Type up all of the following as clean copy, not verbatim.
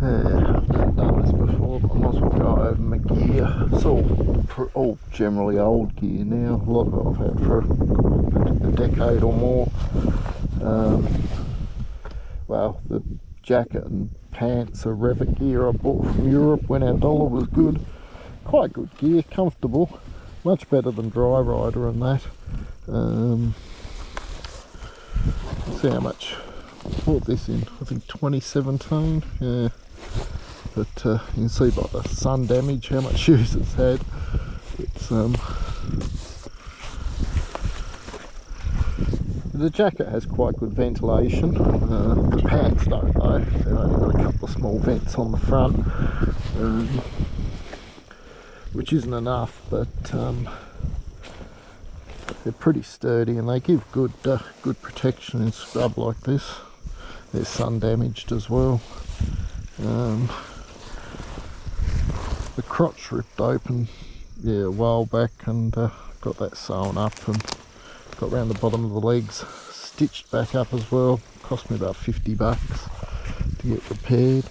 Yeah, I've done this before, but I might as well go over my gear. It's all generally old gear now. A lot of it I've had for a decade or more. Well, the jacket and pants are Revit gear I bought from Europe when our dollar was good. Quite good gear, comfortable, much better than Dry Rider and that. See how much I bought this in, I think 2017. Yeah, but you can see by the sun damage how much use it's had. It's the jacket has quite good ventilation. The pants don't though. They've only got a couple of small vents on the front, which isn't enough, but they're pretty sturdy and they give good protection in scrub like this. They're sun damaged as well. The crotch ripped open a while back, and got that sewn up and got round the bottom of the legs stitched back up as well. Cost me about $50 to get repaired.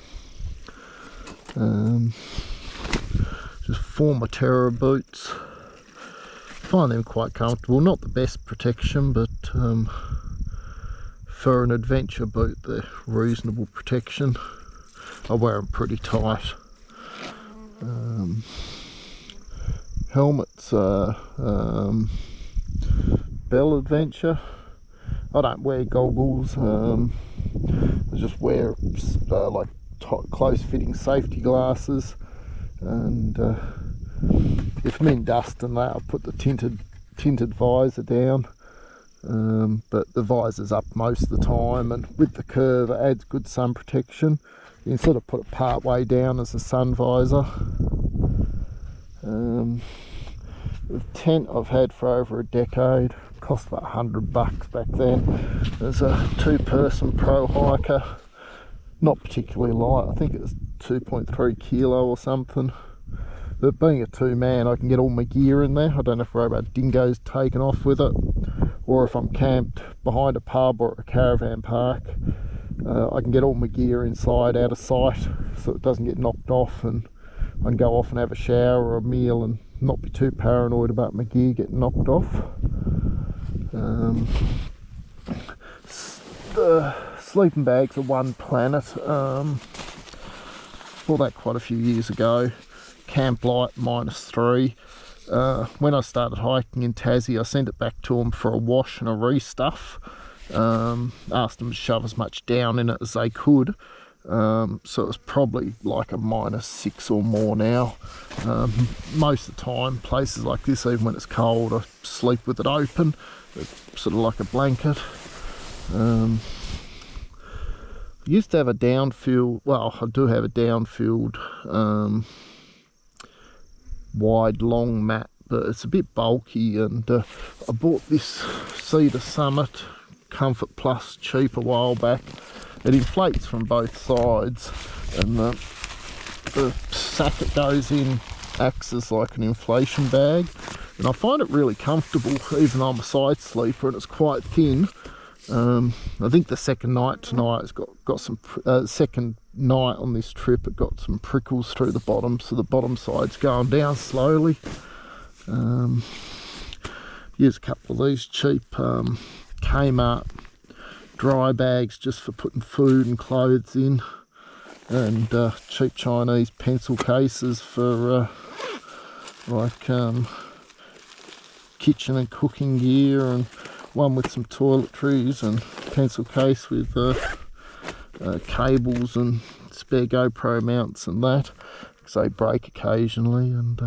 Just Forma-Terra boots. Find them quite comfortable. Not the best protection, but for an adventure boot they're reasonable protection. I wear them pretty tight. Helmets Bell Adventure. I don't wear goggles. I just wear like close fitting safety glasses, and if I'm in dust and that, I'll put the tinted visor down, but the visor's up most of the time, and with the curve it adds good sun protection. You can sort of put it part way down as a sun visor. The tent I've had for over a decade, cost about $100 back then. There's a 2-person pro hiker, not particularly light. I think it was 2.3 kilo or something. But being a 2-man, I can get all my gear in there. I don't have to worry about dingoes taking off with it, or if I'm camped behind a pub or a caravan park, I can get all my gear inside out of sight so it doesn't get knocked off, and I can go off and have a shower or a meal and not be too paranoid about my gear getting knocked off. The sleeping bags are One Planet. Bought that quite a few years ago. Camp Light -3. When I started hiking in Tassie, I sent it back to them for a wash and a restuff. Asked them to shove as much down in it as they could. So it's probably like a -6 or more now. Most of the time, places like this, even when it's cold, I sleep with it open. It's sort of like a blanket. I used to have a downfield, well, I do have a downfield wide long mat, but it's a bit bulky, and I bought this Cedar Summit Comfort Plus cheap a while back. It inflates from both sides, and the sack it goes in acts as like an inflation bag, and I find it really comfortable even though I'm a side sleeper and it's quite thin. I think the second night tonight has got some second night on this trip, it got some prickles through the bottom, so the bottom side's going down slowly. Use a couple of these cheap Kmart dry bags just for putting food and clothes in, and cheap Chinese pencil cases for like kitchen and cooking gear, and one with some toiletries, and pencil case with cables and spare GoPro mounts and that, because they break occasionally. And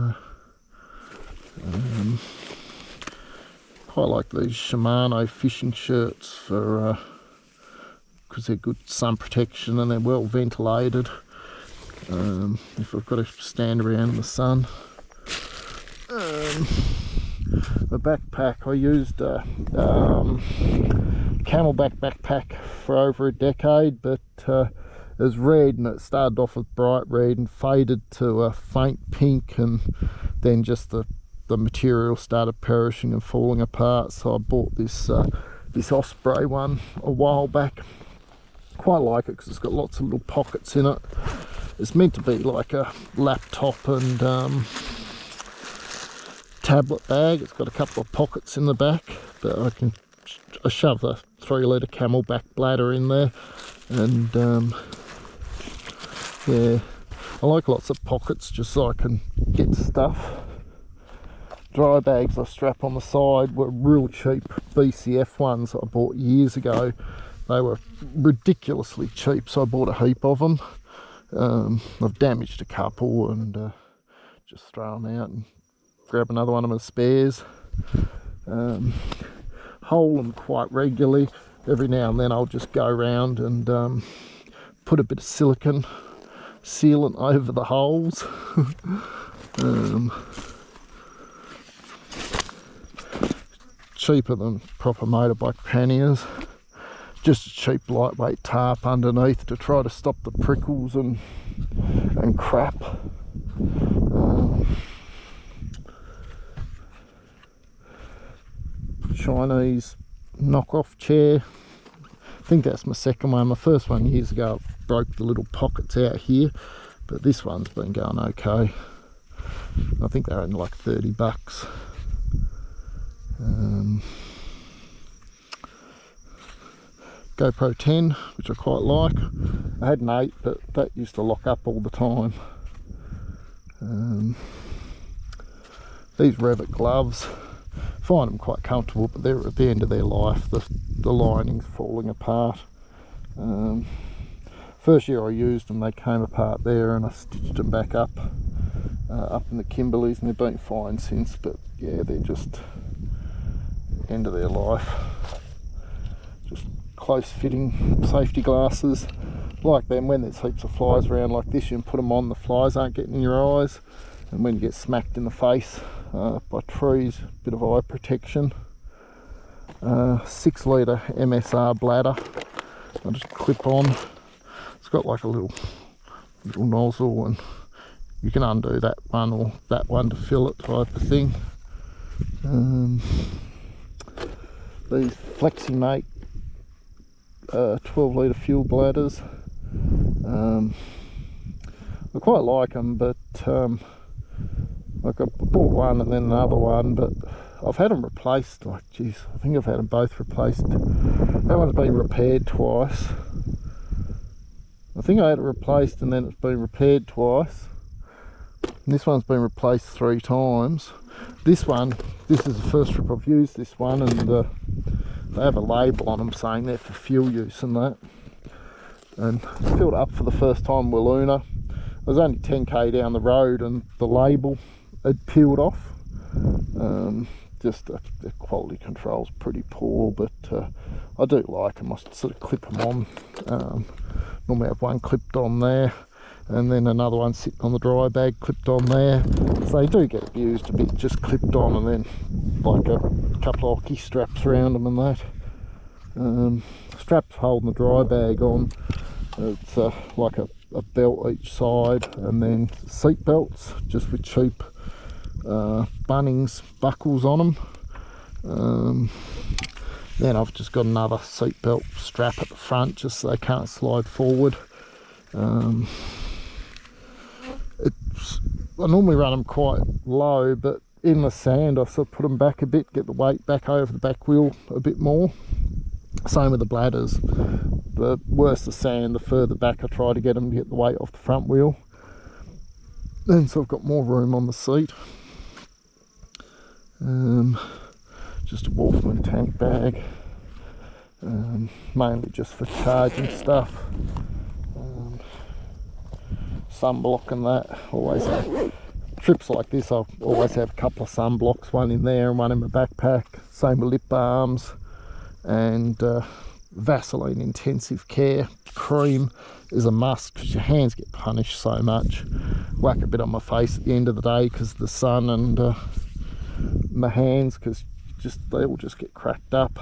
quite like these Shimano fishing shirts for because they're good sun protection and they're well ventilated if I've got to stand around in the sun. The backpack, I used a Camelback backpack for over a decade, but it was red, and it started off with bright red and faded to a faint pink, and then just the material started perishing and falling apart. So I bought this this Osprey one a while back. Quite like it because it's got lots of little pockets in it. It's meant to be like a laptop and tablet bag. It's got a couple of pockets in the back, but I shove the 3-litre Camelback bladder in there, and yeah, I like lots of pockets just so I can get stuff. Dry bags I strap on the side were real cheap BCF ones I bought years ago. They were ridiculously cheap, so I bought a heap of them. I've damaged a couple and just throw them out and grab another one of my spares. Hole them quite regularly. Every now and then I'll just go around and put a bit of silicone sealant over the holes. Cheaper than proper motorbike panniers. Just a cheap lightweight tarp underneath to try to stop the prickles and crap. Chinese knockoff chair. I think that's my second one. My first one years ago broke the little pockets out here, but this one's been going okay. I think they're only like $30. GoPro 10, which I quite like. I had an 8, but that used to lock up all the time. These Revit gloves, find them quite comfortable, but they're at the end of their life. The lining's falling apart. First year I used them, they came apart there, and I stitched them back up in the Kimberleys, and they've been fine since. But yeah, they're just end of their life. Just close fitting safety glasses like them. When there's heaps of flies around like this, you can put them on, the flies aren't getting in your eyes, and when you get smacked in the face by trees, a bit of eye protection. 6-litre MSR bladder I just clip on. It's got like a little nozzle, and you can undo that one or that one to fill it, type of thing. These FlexiMate 12-litre fuel bladders, I quite like them, but like I bought one and then another one, but I've had them replaced. Like, geez, I think I've had them both replaced. That one's been repaired twice. I think I had it replaced and then it's been repaired twice. And this one's been replaced 3 times. This is the first trip I've used this one, and they have a label on them saying they're for fuel use and that. And I filled it up for the first time with Luna. I was only 10k down the road and the label had peeled off. Just the quality control's pretty poor, but I do like them. I sort of clip them on. Normally I have one clipped on there, and then another one sitting on the dry bag clipped on there. So they do get abused a bit, just clipped on, and then like a couple of hockey straps around them and that. Straps holding the dry bag on. It's like a belt each side, and then seat belts just with cheap Bunnings buckles on them. Then I've just got another seat belt strap at the front just so they can't slide forward. I normally run them quite low, but in the sand I sort of put them back a bit, get the weight back over the back wheel a bit more. Same with the bladders. The worse the sand, the further back I try to get them to get the weight off the front wheel. And so I've got more room on the seat. Just a Wolfman tank bag, mainly just for charging stuff. Sunblock and that. Always have trips like this, I'll always have a couple of sunblocks, one in there and one in my backpack. Same with lip balms, and Vaseline intensive care cream is a must because your hands get punished so much. Whack a bit on my face at the end of the day because of the sun, and my hands, because they all just get cracked up.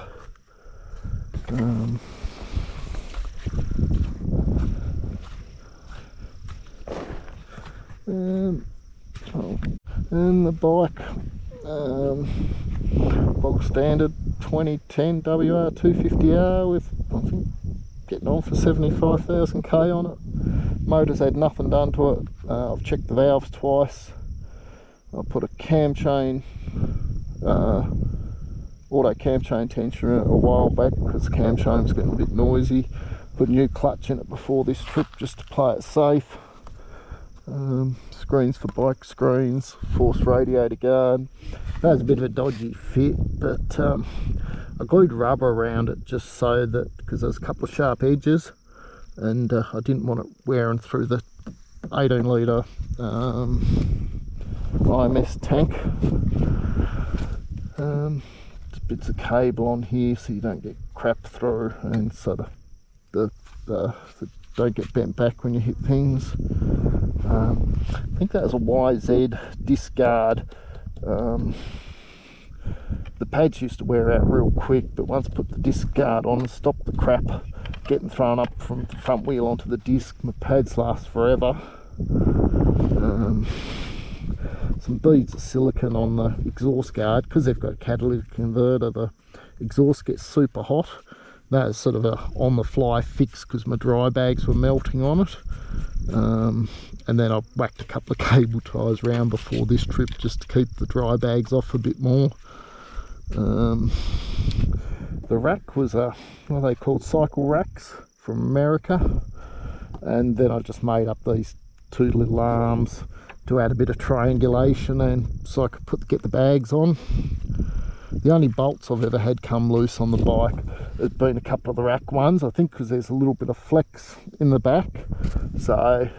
And the bike, bog standard 2010 WR 250R with, I think, getting on for 75,000k on it. motor's had nothing done to it. I've checked the valves twice. I put a cam chain, auto cam chain tensioner in it a while back because the cam chain was getting a bit noisy. Put a new clutch in it before this trip just to play it safe. Screens for bike screens, forced radiator guard. That was a bit of a dodgy fit, but I glued rubber around it just so that, because there's a couple of sharp edges, and I didn't want it wearing through the 18 litre IMS tank. Just bits of cable on here so you don't get crap through, and so the don't get bent back when you hit things. I think that was a YZ disc guard. The pads used to wear out real quick, but once I put the disc guard on and stopped the crap getting thrown up from the front wheel onto the disc, my pads last forever. Some beads of silicone on the exhaust guard, because they've got a catalytic converter. The exhaust gets super hot. That is sort of a on the fly fix because my dry bags were melting on it. And then I whacked a couple of cable ties around before this trip just to keep the dry bags off a bit more. The rack was what are they called, cycle racks from America, and then I just made up these two little arms to add a bit of triangulation and so I could get the bags on. The only bolts I've ever had come loose on the bike has been a couple of the rack ones, I think because there's a little bit of flex in the back. So I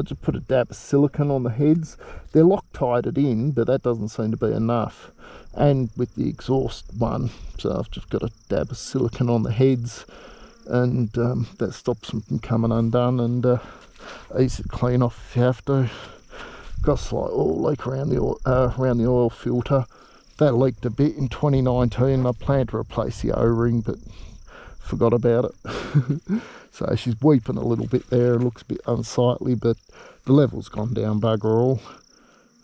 just put a dab of silicone on the heads. They're Loctited in, but that doesn't seem to be enough. And with the exhaust one, so I've just got a dab of silicone on the heads, and that stops them from coming undone, and easy to clean off if you have to. Got a slight oil leak around the oil filter. That leaked a bit in 2019. I planned to replace the O-ring, but forgot about it. So she's weeping a little bit there. It looks a bit unsightly, but the level's gone down bugger all.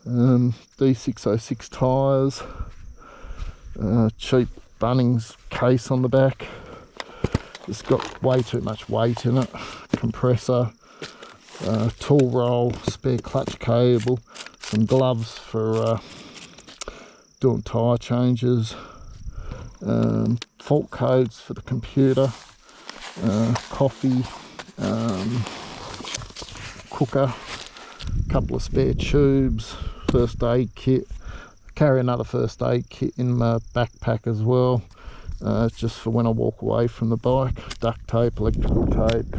D606 tyres. Cheap Bunnings case on the back. It's got way too much weight in it. Compressor. Tool roll, spare clutch cable, some gloves for doing tyre changes, fault codes for the computer, coffee, cooker, couple of spare tubes, first aid kit. Carry another first aid kit in my backpack as well, just for when I walk away from the bike. Duct tape, electrical tape,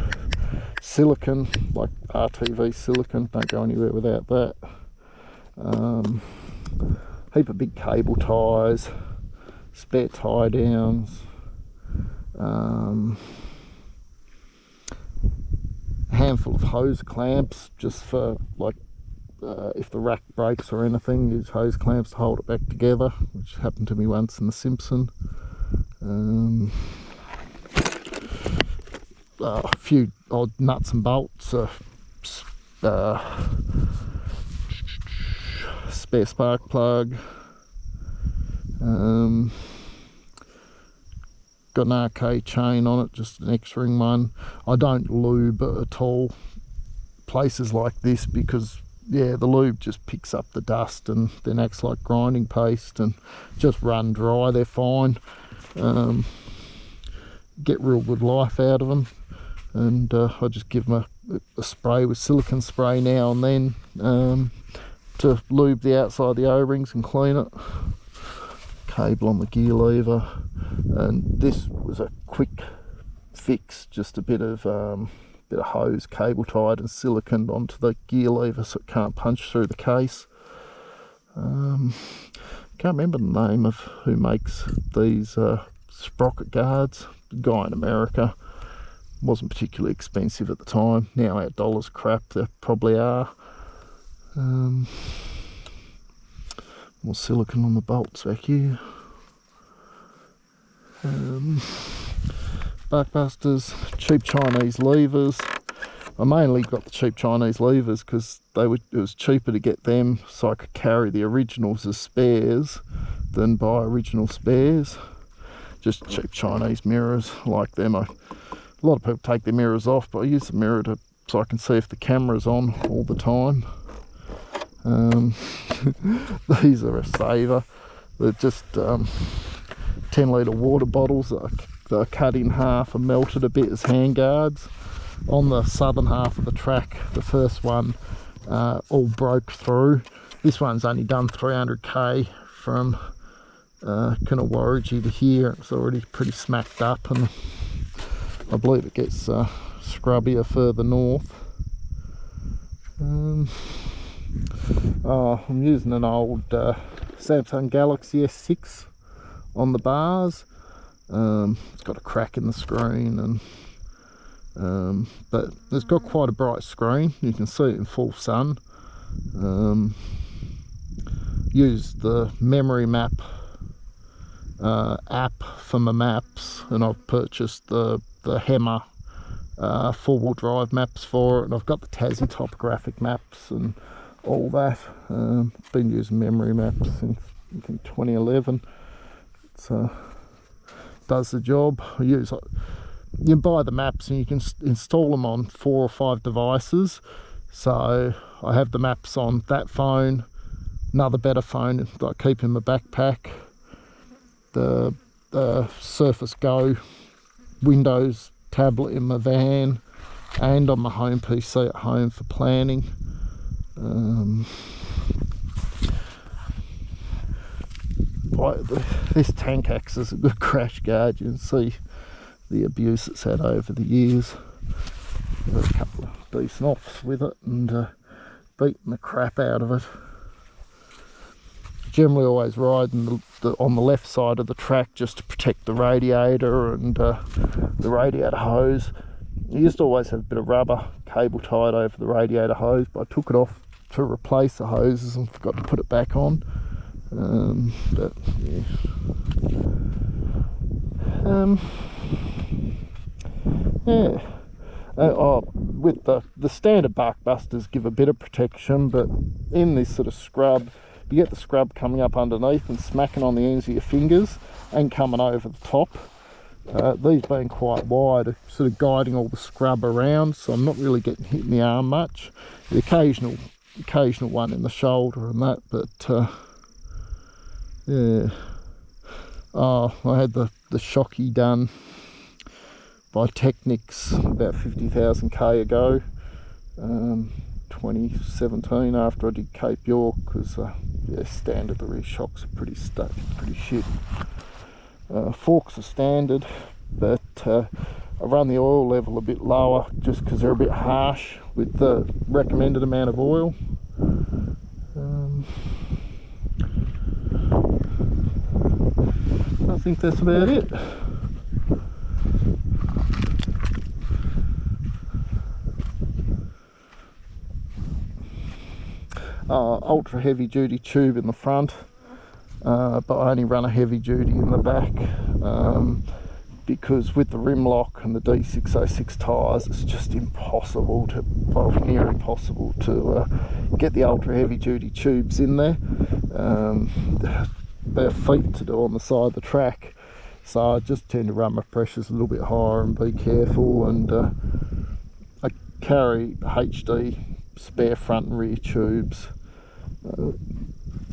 silicone, like RTV silicone, don't go anywhere without that. Heap of big cable ties, spare tie downs, handful of hose clamps just for like if the rack breaks or anything, use hose clamps to hold it back together, which happened to me once in the Simpson. A few odd nuts and bolts, spare spark plug, got an RK chain on it, just an X-ring one. I don't lube at all places like this because yeah, the lube just picks up the dust and then acts like grinding paste, and just run dry, they're fine. Get real good life out of them, and I just give them a spray with silicone spray now and then to lube the outside of the O-rings and clean it. Cable on the gear lever, and this was a quick fix, just a bit of hose cable tied and silicone onto the gear lever so it can't punch through the case. Can't remember the name of who makes these sprocket guards. The guy in America. Wasn't particularly expensive at the time. Now our dollars crap, they probably are. More silicone on the bolts back here. Buckbusters, cheap Chinese levers. I mainly got the cheap Chinese levers because it was cheaper to get them so I could carry the originals as spares than buy original spares. Just cheap Chinese mirrors, like them. A lot of people take their mirrors off, but I use the mirror to so I can see if the camera's on all the time. These are a saver. They're just 10-litre water bottles that are cut in half and melted a bit as handguards. On the southern half of the track, the first one all broke through. This one's only done 300k from Kinnawarrigi to here. It's already pretty smacked up, and I believe it gets scrubbier further north. I'm using an old Samsung Galaxy S6 on the bars. It's got a crack in the screen, and but it's got quite a bright screen. You can see it in full sun. Use the memory map app for my maps, and I've purchased the Hemmer 4-wheel drive maps for it, and I've got the Tassie topographic maps and all that. Been using memory maps since I think 2011. It does the job. You can buy the maps and you can install them on 4 or 5 devices. So I have the maps on that phone, another better phone that I keep in my backpack, the Surface Go Windows tablet in my van, and on my home PC at home for planning. This tank acts as a good crash guard. You can see the abuse it's had over the years. Got a couple of decent offs with it, and beating the crap out of it. Generally always riding on the left side of the track just to protect the radiator and the radiator hose. I used to always have a bit of rubber cable tied over the radiator hose, but I took it off to replace the hoses and forgot to put it back on. But yeah. With the standard bark busters give a bit of protection, but in this sort of scrub, you get the scrub coming up underneath and smacking on the ends of your fingers and coming over the top. These being quite wide are sort of guiding all the scrub around, so I'm not really getting hit in the arm much. The occasional one in the shoulder and that, but yeah. I had the Shocky done by Technics about 50,000k ago, 2017, after I did Cape York, because yeah, standard, the rear shocks are pretty shit. Forks are standard, but I run the oil level a bit lower just because they're a bit harsh with the recommended amount of oil. I think that's about it. Ultra heavy duty tube in the front, but I only run a heavy duty in the back, because with the rim lock and the D606 tyres, it's just impossible to, well, near impossible to get the ultra heavy duty tubes in there. They're feet to do on the side of the track, so I just tend to run my pressures a little bit higher and be careful. And I carry HD spare front and rear tubes.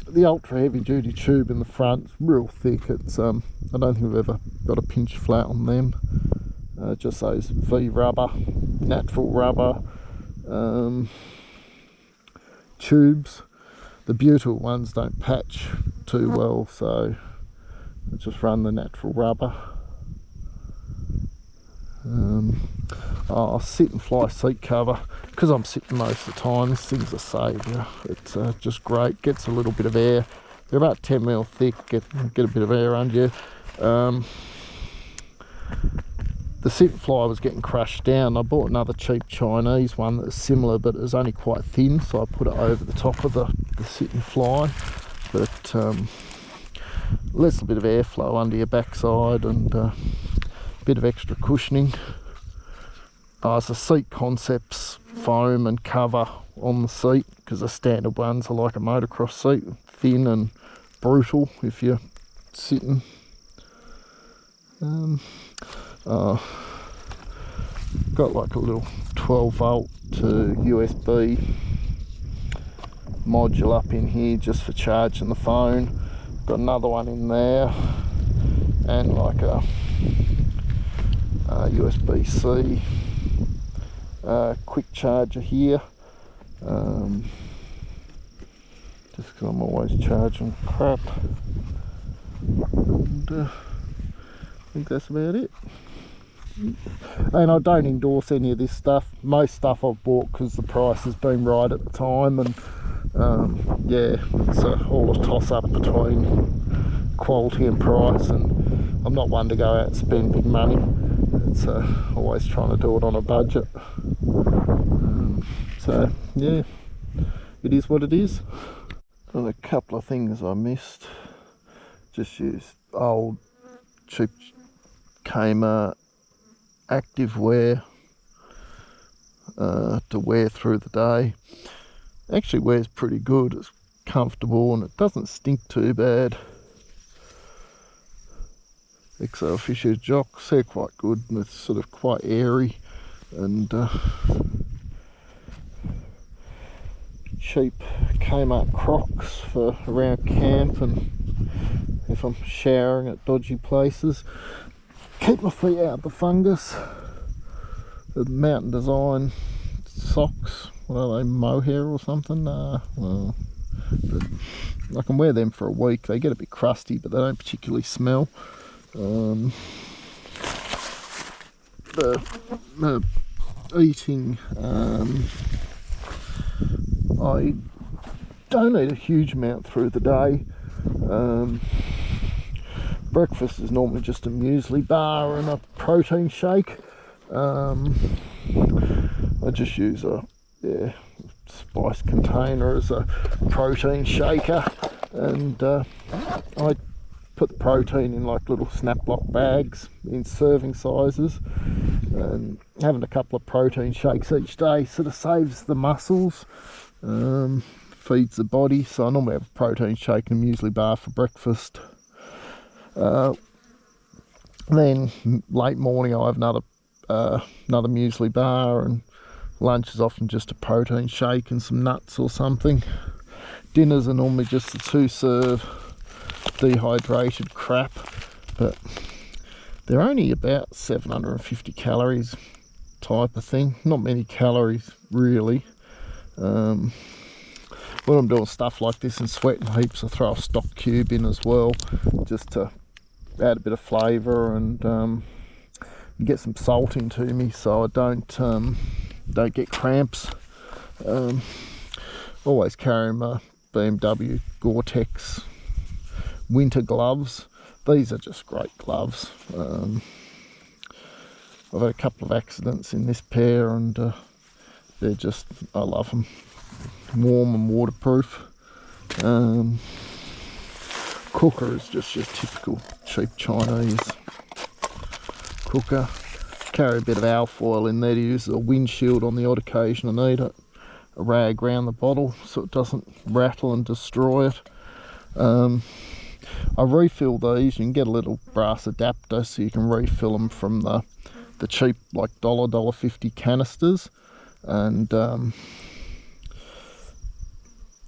The ultra heavy duty tube in the front is real thick. It's I don't think I've ever got a pinch flat on them. Just those V rubber, natural rubber tubes. The Butyl ones don't patch too well, so I just run the natural rubber. I'll sit and fly seat cover, because I'm sitting most of the time. This thing's a saviour. It's just great. Gets a little bit of air. They're about 10mm thick. Get a bit of air under you. The sit and fly was getting crushed down. I bought another cheap Chinese one that's similar, but it was only quite thin, so I put it over the top of the sit and fly. But lets a bit of airflow under your backside, and a bit of extra cushioning. It's a Seat Concepts foam and cover on the seat, because the standard ones are like a motocross seat, thin and brutal if you're sitting. got like a little 12 volt to USB module up in here just for charging the phone. Got another one in there, and like a USB-C quick charger here, just because I'm always charging crap. And I think that's about it. And I don't endorse any of this stuff. Most stuff I've bought because the price has been right at the time, and yeah, it's all a toss up between quality and price, and I'm not one to go out and spend big money. It's always trying to do it on a budget. So yeah, it is what it is. And a couple of things I missed. Just used old cheap Kmart active wear to wear through the day. Actually wears pretty good. It's comfortable and it doesn't stink too bad. XO Fisher jocks, they're quite good, and it's sort of quite airy, and cheap Kmart Crocs for around camp and if I'm showering at dodgy places. Keep my feet out of the fungus. The Mountain Design socks, what are they, mohair or something? Well, I can wear them for a week. They get a bit crusty, but they don't particularly smell. The eating, I don't eat a huge amount through the day. Breakfast is normally just a muesli bar and a protein shake. I just use a spice container as a protein shaker, and I put the protein in like little snap block bags in serving sizes, and having a couple of protein shakes each day sort of saves the muscles, feeds the body. So I normally have a protein shake and a muesli bar for breakfast. Then late morning I have another muesli bar, and lunch is often just a protein shake and some nuts or something. Dinners are normally just the 2-serve dehydrated crap, but they're only about 750 calories type of thing. Not many calories really. When I'm doing stuff like this and sweating heaps, I throw a stock cube in as well, just to add a bit of flavour and get some salt into me so I don't get cramps. Always carry my BMW Gore-Tex winter gloves. These are just great gloves. I've had a couple of accidents in this pair, and they're just, I love them. Warm and waterproof. Cooker is just your typical cheap Chinese cooker. Carry a bit of alfoil in there to use as a windshield on the odd occasion I need it. A rag around the bottle so it doesn't rattle and destroy it. I refill these. You can get a little brass adapter so you can refill them from the cheap like $1.50 canisters, and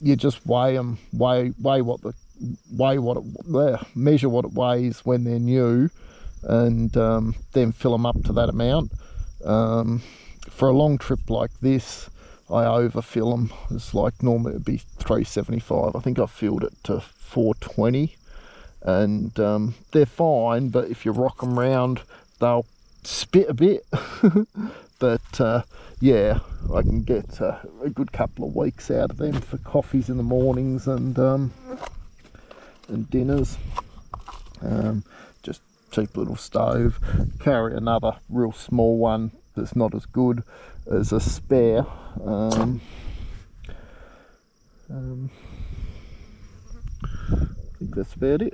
you just weigh them, measure what it weighs when they're new, and then fill them up to that amount. For a long trip like this, I overfill them. It's like normally it'd be 375. I think I filled it to 420, and they're fine, but if you rock them round they'll spit a bit. But yeah, I can get a good couple of weeks out of them for coffees in the mornings and dinners. Just cheap little stove. Carry another real small one that's not as good as a spare. I think that's about it.